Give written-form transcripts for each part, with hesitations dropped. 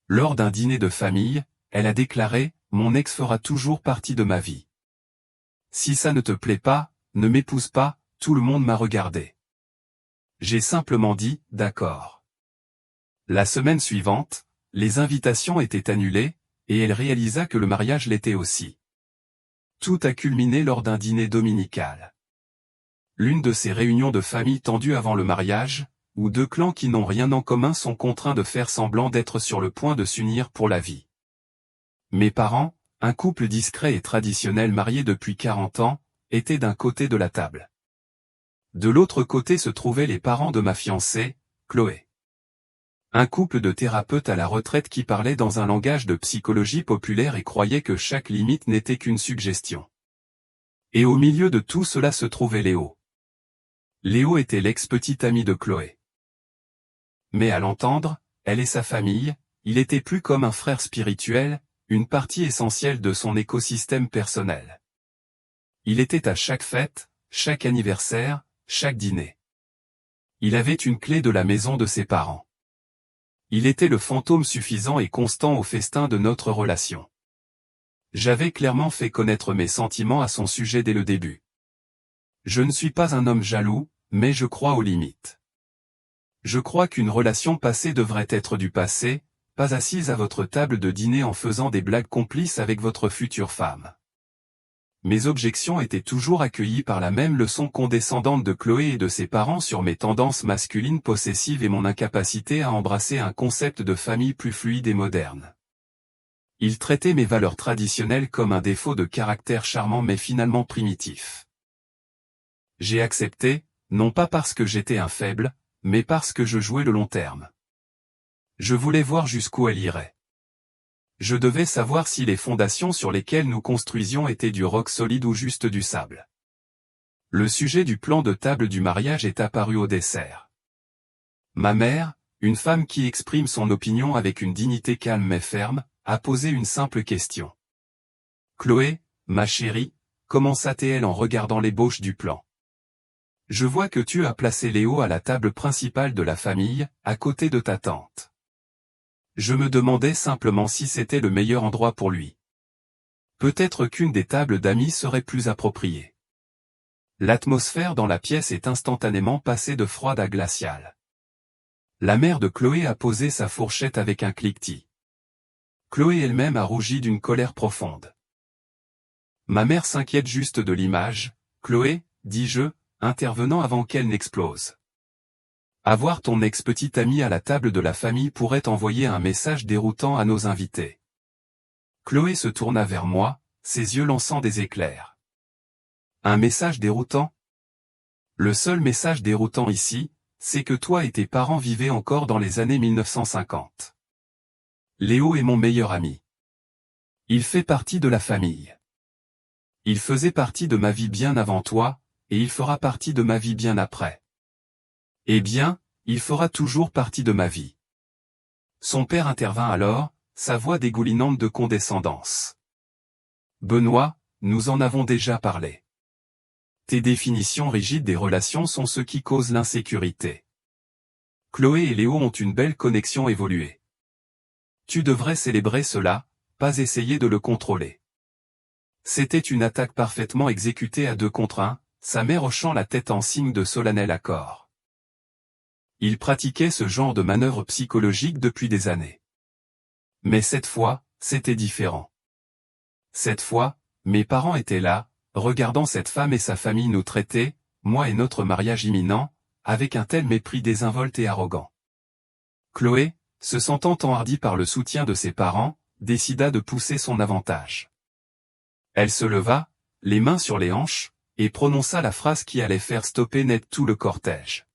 Lors d'un dîner de famille, elle a déclaré « Mon ex fera toujours partie de ma vie. Si ça ne te plaît pas, ne m'épouse pas », tout le monde m'a regardé. J'ai simplement dit « D'accord ». La semaine suivante, les invitations étaient annulées, et elle réalisa que le mariage l'était aussi. Tout a culminé lors d'un dîner dominical. L'une de ces réunions de famille tendues avant le mariage, où deux clans qui n'ont rien en commun sont contraints de faire semblant d'être sur le point de s'unir pour la vie. Mes parents, un couple discret et traditionnel marié depuis 40 ans, étaient d'un côté de la table. De l'autre côté se trouvaient les parents de ma fiancée, Chloé. Un couple de thérapeutes à la retraite qui parlait dans un langage de psychologie populaire et croyait que chaque limite n'était qu'une suggestion. Et au milieu de tout cela se trouvait Léo. Léo était l'ex-petit ami de Chloé. Mais à l'entendre, elle et sa famille, il était plus comme un frère spirituel, une partie essentielle de son écosystème personnel. Il était à chaque fête, chaque anniversaire, chaque dîner. Il avait une clé de la maison de ses parents. Il était le fantôme suffisant et constant au festin de notre relation. J'avais clairement fait connaître mes sentiments à son sujet dès le début. Je ne suis pas un homme jaloux, mais je crois aux limites. Je crois qu'une relation passée devrait être du passé, pas assise à votre table de dîner en faisant des blagues complices avec votre future femme. Mes objections étaient toujours accueillies par la même leçon condescendante de Chloé et de ses parents sur mes tendances masculines possessives et mon incapacité à embrasser un concept de famille plus fluide et moderne. Ils traitaient mes valeurs traditionnelles comme un défaut de caractère charmant mais finalement primitif. J'ai accepté, non pas parce que j'étais un faible, mais parce que je jouais le long terme. Je voulais voir jusqu'où elle irait. Je devais savoir si les fondations sur lesquelles nous construisions étaient du roc solide ou juste du sable. Le sujet du plan de table du mariage est apparu au dessert. Ma mère, une femme qui exprime son opinion avec une dignité calme mais ferme, a posé une simple question. « Chloé, ma chérie, commença-t-elle en regardant l'ébauche du plan. Je vois que tu as placé Léo à la table principale de la famille, à côté de ta tante. Je me demandais simplement si c'était le meilleur endroit pour lui. Peut-être qu'une des tables d'amis serait plus appropriée. » L'atmosphère dans la pièce est instantanément passée de froide à glaciale. La mère de Chloé a posé sa fourchette avec un cliquetis. Chloé elle-même a rougi d'une colère profonde. Ma mère s'inquiète juste de l'image, Chloé, dis-je, intervenant avant qu'elle n'explose. Avoir ton ex-petit ami à la table de la famille pourrait envoyer un message déroutant à nos invités. Chloé se tourna vers moi, ses yeux lançant des éclairs. Un message déroutant? Le seul message déroutant ici, c'est que toi et tes parents vivaient encore dans les années 1950. Léo est mon meilleur ami. Il fait partie de la famille. Il faisait partie de ma vie bien avant toi, et il fera partie de ma vie bien après. Eh bien, il fera toujours partie de ma vie. Son père intervint alors, sa voix dégoulinante de condescendance. Benoît, nous en avons déjà parlé. Tes définitions rigides des relations sont ce qui cause l'insécurité. Chloé et Léo ont une belle connexion évoluée. Tu devrais célébrer cela, pas essayer de le contrôler. C'était une attaque parfaitement exécutée à 2 contre 1, sa mère hochant la tête en signe de solennel accord. Il pratiquait ce genre de manœuvre psychologique depuis des années. Mais cette fois, c'était différent. Cette fois, mes parents étaient là, regardant cette femme et sa famille nous traiter, moi et notre mariage imminent, avec un tel mépris désinvolte et arrogant. Chloé, se sentant enhardie par le soutien de ses parents, décida de pousser son avantage. Elle se leva, les mains sur les hanches, et prononça la phrase qui allait faire stopper net tout le cortège.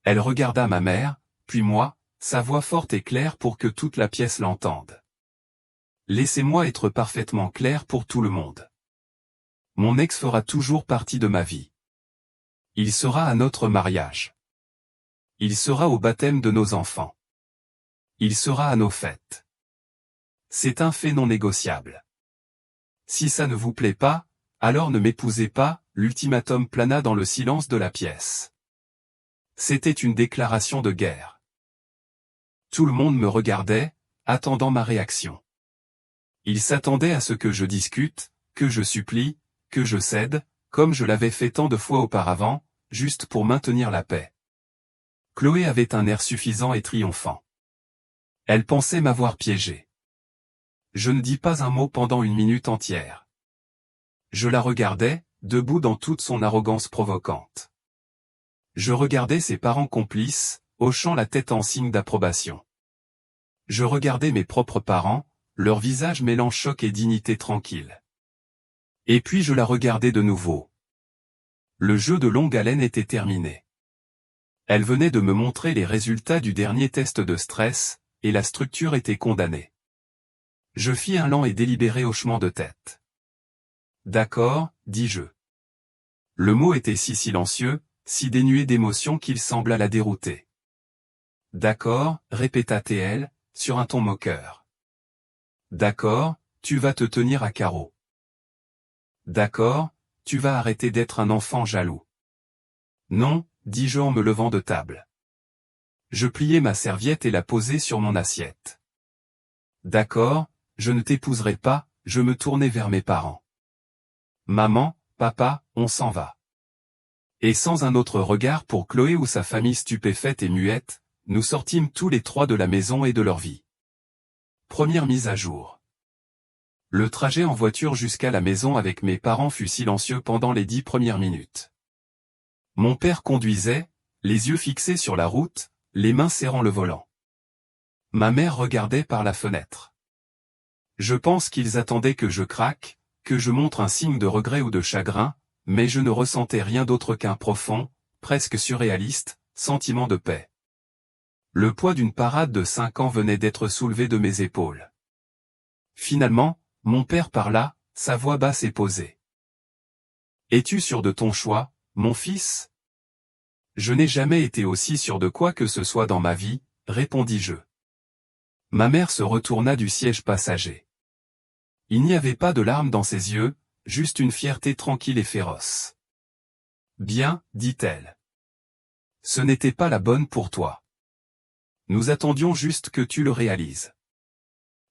Elle regarda ma mère, puis moi, sa voix forte et claire pour que toute la pièce l'entende. Laissez-moi être parfaitement clair pour tout le monde. Mon ex fera toujours partie de ma vie. Il sera à notre mariage. Il sera au baptême de nos enfants. Il sera à nos fêtes. C'est un fait non négociable. Si ça ne vous plaît pas, alors ne m'épousez pas, l'ultimatum plana dans le silence de la pièce. C'était une déclaration de guerre. Tout le monde me regardait, attendant ma réaction. Il s'attendait à ce que je discute, que je supplie, que je cède, comme je l'avais fait tant de fois auparavant, juste pour maintenir la paix. Chloé avait un air suffisant et triomphant. Elle pensait m'avoir piégé. Je ne dis pas un mot pendant une minute entière. Je la regardais, debout dans toute son arrogance provocante. Je regardais ses parents complices, hochant la tête en signe d'approbation. Je regardais mes propres parents, leur visage mêlant choc et dignité tranquille. Et puis je la regardais de nouveau. Le jeu de longue haleine était terminé. Elle venait de me montrer les résultats du dernier test de stress, et la structure était condamnée. Je fis un lent et délibéré hochement de tête. D'accord, dis-je. Le mot était si silencieux, si dénué d'émotion qu'il sembla la dérouter. D'accord, répéta-t-elle, sur un ton moqueur. D'accord, tu vas te tenir à carreau. D'accord, tu vas arrêter d'être un enfant jaloux. Non, dis-je en me levant de table. Je pliai ma serviette et la posai sur mon assiette. D'accord, je ne t'épouserai pas, je me tournai vers mes parents. Maman, papa, on s'en va. Et sans un autre regard pour Chloé ou sa famille stupéfaite et muette, nous sortîmes tous les trois de la maison et de leur vie. Première mise à jour. Le trajet en voiture jusqu'à la maison avec mes parents fut silencieux pendant les 10 premières minutes. Mon père conduisait, les yeux fixés sur la route, les mains serrant le volant. Ma mère regardait par la fenêtre. Je pense qu'ils attendaient que je craque, que je montre un signe de regret ou de chagrin, mais je ne ressentais rien d'autre qu'un profond, presque surréaliste, sentiment de paix. Le poids d'une parade de 5 ans venait d'être soulevé de mes épaules. Finalement, mon père parla, sa voix basse et posée. « Es-tu sûr de ton choix, mon fils ? » « Je n'ai jamais été aussi sûr de quoi que ce soit dans ma vie, » répondis-je. Ma mère se retourna du siège passager. Il n'y avait pas de larmes dans ses yeux, juste une fierté tranquille et féroce. « Bien, dit-elle. Ce n'était pas la bonne pour toi. Nous attendions juste que tu le réalises.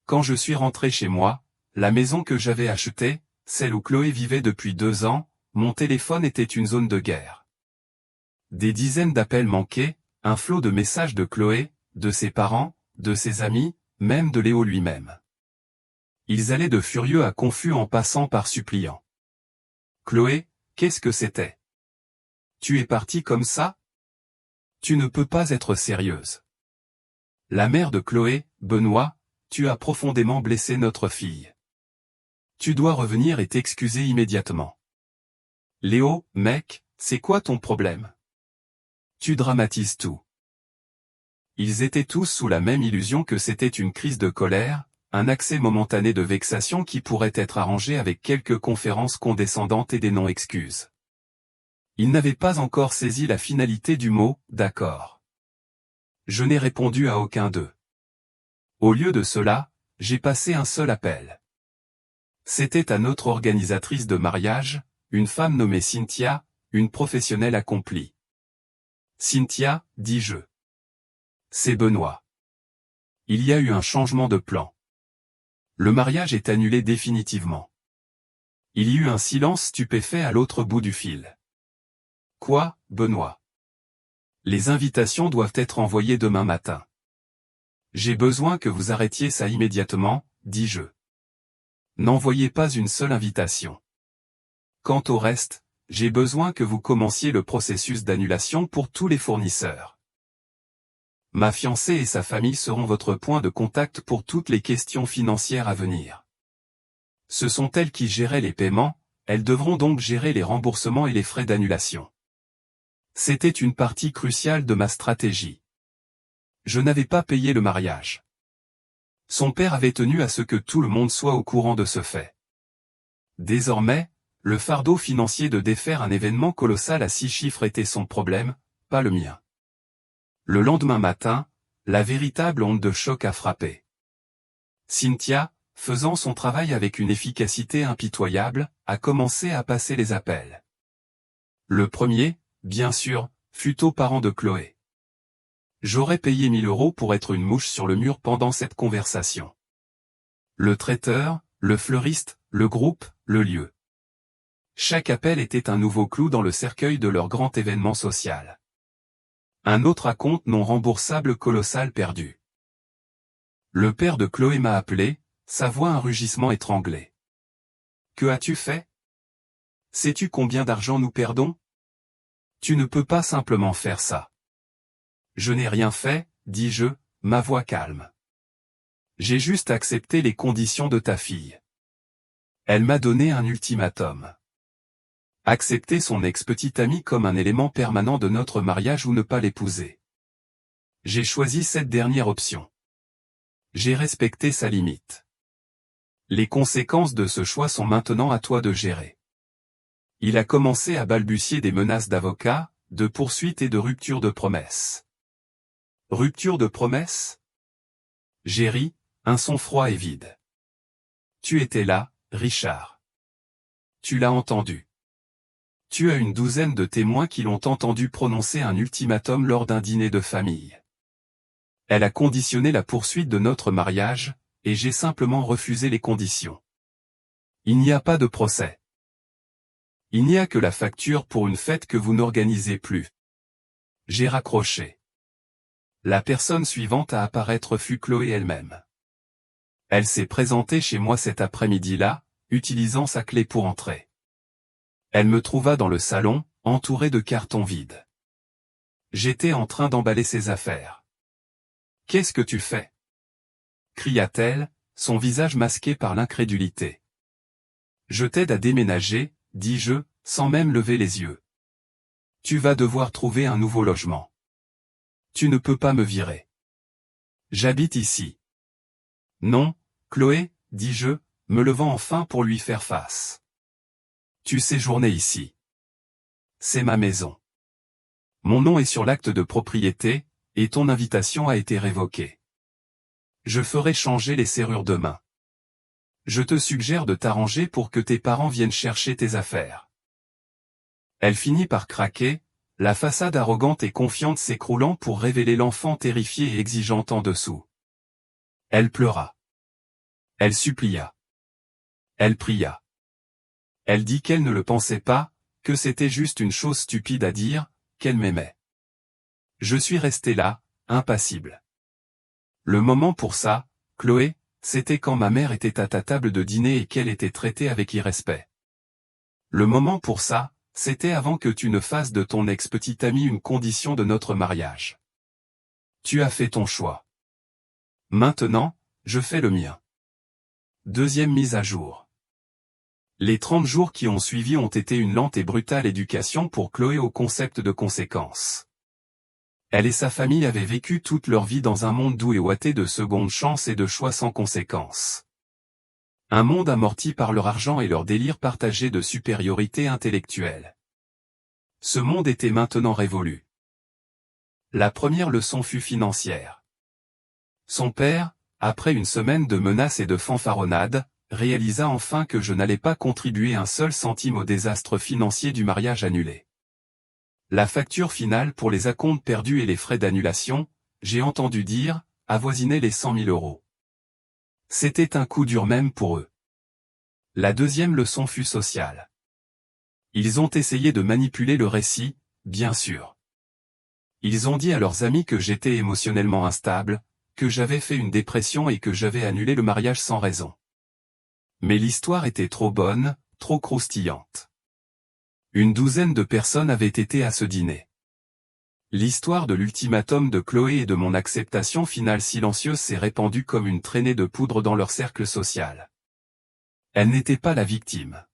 Quand je suis rentré chez moi, la maison que j'avais achetée, celle où Chloé vivait depuis 2 ans, mon téléphone était une zone de guerre. Des dizaines d'appels manqués, un flot de messages de Chloé, de ses parents, de ses amis, même de Léo lui-même. Ils allaient de furieux à confus en passant par suppliants. « Chloé, qu'est-ce que c'était ? Tu es partie comme ça ? Tu ne peux pas être sérieuse. La mère de Chloé, Benoît, tu as profondément blessé notre fille. Tu dois revenir et t'excuser immédiatement. Léo, mec, c'est quoi ton problème ? Tu dramatises tout. » Ils étaient tous sous la même illusion que c'était une crise de colère, un accès momentané de vexation qui pourrait être arrangé avec quelques conférences condescendantes et des non-excuses. Ils n'avaient pas encore saisi la finalité du mot « d'accord ». Je n'ai répondu à aucun d'eux. Au lieu de cela, j'ai passé un seul appel. C'était à notre organisatrice de mariage, une femme nommée Cynthia, une professionnelle accomplie. « Cynthia, dis-je. C'est Benoît. Il y a eu un changement de plan. Le mariage est annulé définitivement. » Il y eut un silence stupéfait à l'autre bout du fil. « Quoi, Benoît ? Les invitations doivent être envoyées demain matin. J'ai besoin que vous arrêtiez ça immédiatement, dis-je. N'envoyez pas une seule invitation. Quant au reste, j'ai besoin que vous commenciez le processus d'annulation pour tous les fournisseurs. Ma fiancée et sa famille seront votre point de contact pour toutes les questions financières à venir. Ce sont elles qui géraient les paiements, elles devront donc gérer les remboursements et les frais d'annulation. C'était une partie cruciale de ma stratégie. Je n'avais pas payé le mariage. Son père avait tenu à ce que tout le monde soit au courant de ce fait. Désormais, le fardeau financier de défaire un événement colossal à 6 chiffres était son problème, pas le mien. Le lendemain matin, la véritable onde de choc a frappé. Cynthia, faisant son travail avec une efficacité impitoyable, a commencé à passer les appels. Le premier, bien sûr, fut aux parents de Chloé. J'aurais payé 1000 € pour être une mouche sur le mur pendant cette conversation. Le traiteur, le fleuriste, le groupe, le lieu. Chaque appel était un nouveau clou dans le cercueil de leur grand événement social. Un autre acompte non remboursable colossal perdu. Le père de Chloé m'a appelé, sa voix un rugissement étranglé. Que as-tu fait? Sais-tu combien d'argent nous perdons? Tu ne peux pas simplement faire ça. Je n'ai rien fait, dis-je, ma voix calme. J'ai juste accepté les conditions de ta fille. Elle m'a donné un ultimatum. Accepter son ex-petite amie comme un élément permanent de notre mariage ou ne pas l'épouser. J'ai choisi cette dernière option. J'ai respecté sa limite. Les conséquences de ce choix sont maintenant à toi de gérer. Il a commencé à balbutier des menaces d'avocat, de poursuites et de rupture de promesses. Rupture de promesses? J'ai ri, un son froid et vide. Tu étais là, Richard. Tu l'as entendu. Tu as une douzaine de témoins qui l'ont entendu prononcer un ultimatum lors d'un dîner de famille. Elle a conditionné la poursuite de notre mariage, et j'ai simplement refusé les conditions. Il n'y a pas de procès. Il n'y a que la facture pour une fête que vous n'organisez plus. J'ai raccroché. La personne suivante à apparaître fut Chloé elle-même. Elle s'est présentée chez moi cet après-midi-là, utilisant sa clé pour entrer. Elle me trouva dans le salon, entouré de cartons vides. J'étais en train d'emballer ses affaires. « Qu'est-ce que tu fais » cria-t-elle, son visage masqué par l'incrédulité. « Je t'aide à déménager, dis-je, sans même lever les yeux. Tu vas devoir trouver un nouveau logement. Tu ne peux pas me virer. J'habite ici. » Non, Chloé, dis-je, me levant enfin pour lui faire face. Tu séjournais ici. C'est ma maison. Mon nom est sur l'acte de propriété, et ton invitation a été révoquée. Je ferai changer les serrures demain. Je te suggère de t'arranger pour que tes parents viennent chercher tes affaires. Elle finit par craquer, la façade arrogante et confiante s'écroulant pour révéler l'enfant terrifié et exigeant en dessous. Elle pleura. Elle supplia. Elle pria. Elle dit qu'elle ne le pensait pas, que c'était juste une chose stupide à dire, qu'elle m'aimait. Je suis resté là, impassible. Le moment pour ça, Chloé, c'était quand ma mère était à ta table de dîner et qu'elle était traitée avec irrespect. Le moment pour ça, c'était avant que tu ne fasses de ton ex-petite amie une condition de notre mariage. Tu as fait ton choix. Maintenant, je fais le mien. Deuxième mise à jour. Les 30 jours qui ont suivi ont été une lente et brutale éducation pour Chloé au concept de conséquences. Elle et sa famille avaient vécu toute leur vie dans un monde doux et ouaté de secondes chances et de choix sans conséquences. Un monde amorti par leur argent et leur délire partagé de supériorité intellectuelle. Ce monde était maintenant révolu. La première leçon fut financière. Son père, après une semaine de menaces et de fanfaronnades, réalisa enfin que je n'allais pas contribuer un seul centime au désastre financier du mariage annulé. La facture finale pour les acomptes perdus et les frais d'annulation, j'ai entendu dire, avoisinait les 100 000 €. C'était un coup dur même pour eux. La deuxième leçon fut sociale. Ils ont essayé de manipuler le récit, bien sûr. Ils ont dit à leurs amis que j'étais émotionnellement instable, que j'avais fait une dépression et que j'avais annulé le mariage sans raison. Mais l'histoire était trop bonne, trop croustillante. Une douzaine de personnes avaient été à ce dîner. L'histoire de l'ultimatum de Chloé et de mon acceptation finale silencieuse s'est répandue comme une traînée de poudre dans leur cercle social. Elle n'était pas la victime.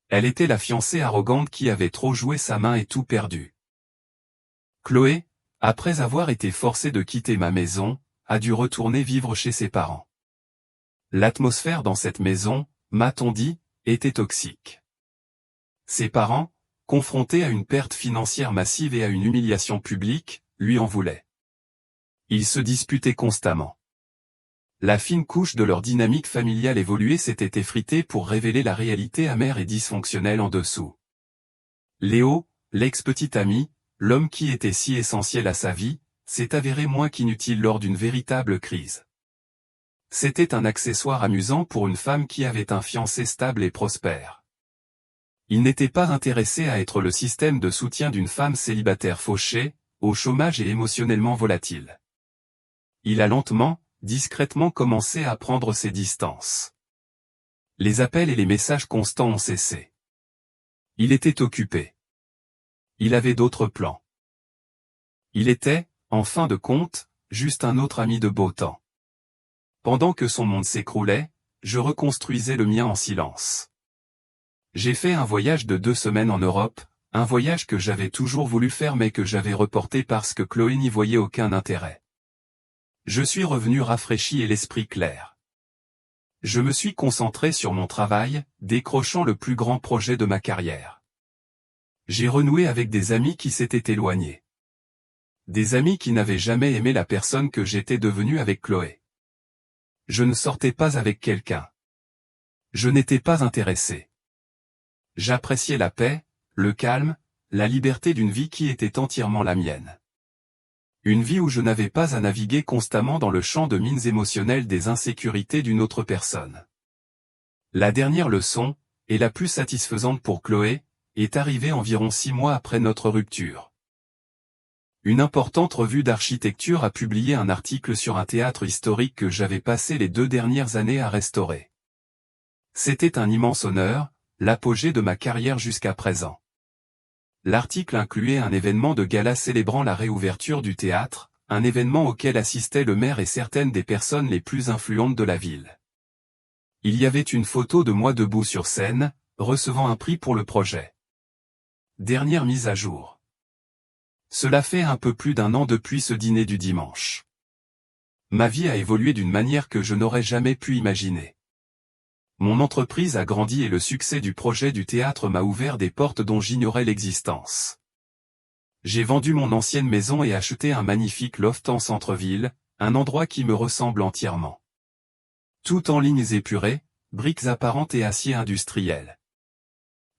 Elle était la fiancée arrogante qui avait trop joué sa main et tout perdu. Chloé, après avoir été forcée de quitter ma maison, a dû retourner vivre chez ses parents. L'atmosphère dans cette maison, m'a-t-on dit, était toxique. Ses parents, confrontés à une perte financière massive et à une humiliation publique, lui en voulaient. Ils se disputaient constamment. La fine couche de leur dynamique familiale évoluée s'était effritée pour révéler la réalité amère et dysfonctionnelle en dessous. Léo, l'ex-petit ami, l'homme qui était si essentiel à sa vie, s'est avéré moins qu'inutile lors d'une véritable crise. C'était un accessoire amusant pour une femme qui avait un fiancé stable et prospère. Il n'était pas intéressé à être le système de soutien d'une femme célibataire fauchée, au chômage et émotionnellement volatile. Il a lentement, discrètement commencé à prendre ses distances. Les appels et les messages constants ont cessé. Il était occupé. Il avait d'autres plans. Il était, en fin de compte, juste un autre ami de beau temps. Pendant que son monde s'écroulait, je reconstruisais le mien en silence. J'ai fait un voyage de 2 semaines en Europe, un voyage que j'avais toujours voulu faire mais que j'avais reporté parce que Chloé n'y voyait aucun intérêt. Je suis revenu rafraîchi et l'esprit clair. Je me suis concentré sur mon travail, décrochant le plus grand projet de ma carrière. J'ai renoué avec des amis qui s'étaient éloignés. Des amis qui n'avaient jamais aimé la personne que j'étais devenu avec Chloé. Je ne sortais pas avec quelqu'un. Je n'étais pas intéressé. J'appréciais la paix, le calme, la liberté d'une vie qui était entièrement la mienne. Une vie où je n'avais pas à naviguer constamment dans le champ de mines émotionnelles des insécurités d'une autre personne. La dernière leçon, et la plus satisfaisante pour Chloé, est arrivée environ 6 mois après notre rupture. Une importante revue d'architecture a publié un article sur un théâtre historique que j'avais passé les 2 dernières années à restaurer. C'était un immense honneur, l'apogée de ma carrière jusqu'à présent. L'article incluait un événement de gala célébrant la réouverture du théâtre, un événement auquel assistaient le maire et certaines des personnes les plus influentes de la ville. Il y avait une photo de moi debout sur scène, recevant un prix pour le projet. Dernière mise à jour. Cela fait un peu plus d'1 an depuis ce dîner du dimanche. Ma vie a évolué d'une manière que je n'aurais jamais pu imaginer. Mon entreprise a grandi et le succès du projet du théâtre m'a ouvert des portes dont j'ignorais l'existence. J'ai vendu mon ancienne maison et acheté un magnifique loft en centre-ville, un endroit qui me ressemble entièrement. Tout en lignes épurées, briques apparentes et acier industriel.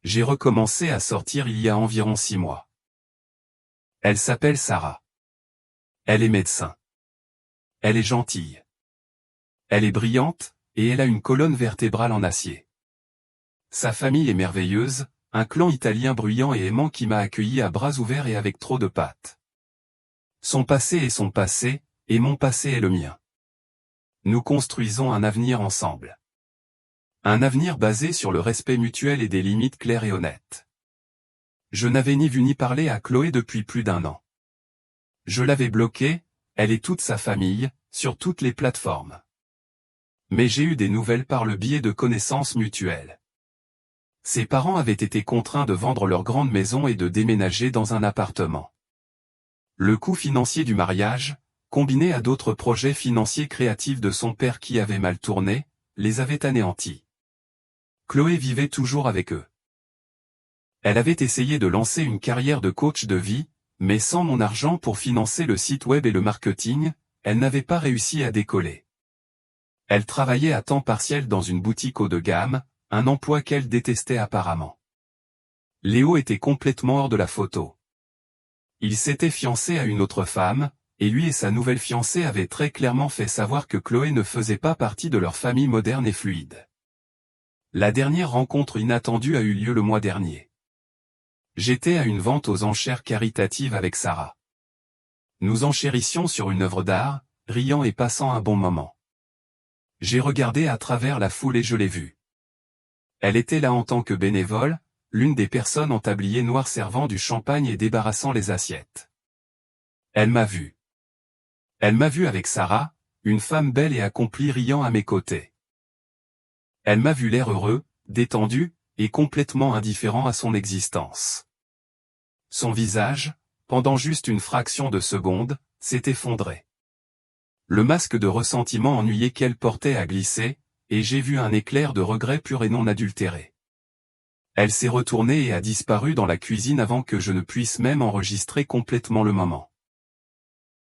J'ai recommencé à sortir il y a environ 6 mois. Elle s'appelle Sarah. Elle est médecin. Elle est gentille. Elle est brillante, et elle a une colonne vertébrale en acier. Sa famille est merveilleuse, un clan italien bruyant et aimant qui m'a accueilli à bras ouverts et avec trop de pâtes. Son passé est son passé, et mon passé est le mien. Nous construisons un avenir ensemble. Un avenir basé sur le respect mutuel et des limites claires et honnêtes. Je n'avais ni vu ni parlé à Chloé depuis plus d'1 an. Je l'avais bloquée, elle et toute sa famille, sur toutes les plateformes. Mais j'ai eu des nouvelles par le biais de connaissances mutuelles. Ses parents avaient été contraints de vendre leur grande maison et de déménager dans un appartement. Le coût financier du mariage, combiné à d'autres projets financiers créatifs de son père qui avaient mal tourné, les avait anéantis. Chloé vivait toujours avec eux. Elle avait essayé de lancer une carrière de coach de vie, mais sans mon argent pour financer le site web et le marketing, elle n'avait pas réussi à décoller. Elle travaillait à temps partiel dans une boutique haut de gamme, un emploi qu'elle détestait apparemment. Léo était complètement hors de la photo. Il s'était fiancé à une autre femme, et lui et sa nouvelle fiancée avaient très clairement fait savoir que Chloé ne faisait pas partie de leur famille moderne et fluide. La dernière rencontre inattendue a eu lieu le mois dernier. J'étais à une vente aux enchères caritatives avec Sarah. Nous enchérissions sur une œuvre d'art, riant et passant un bon moment. J'ai regardé à travers la foule et je l'ai vue. Elle était là en tant que bénévole, l'une des personnes en tablier noir servant du champagne et débarrassant les assiettes. Elle m'a vu. Elle m'a vu avec Sarah, une femme belle et accomplie riant à mes côtés. Elle m'a vu l'air heureux, détendu, et complètement indifférent à son existence. Son visage, pendant juste une fraction de seconde, s'est effondré. Le masque de ressentiment ennuyé qu'elle portait a glissé, et j'ai vu un éclair de regret pur et non adultéré. Elle s'est retournée et a disparu dans la cuisine avant que je ne puisse même enregistrer complètement le moment.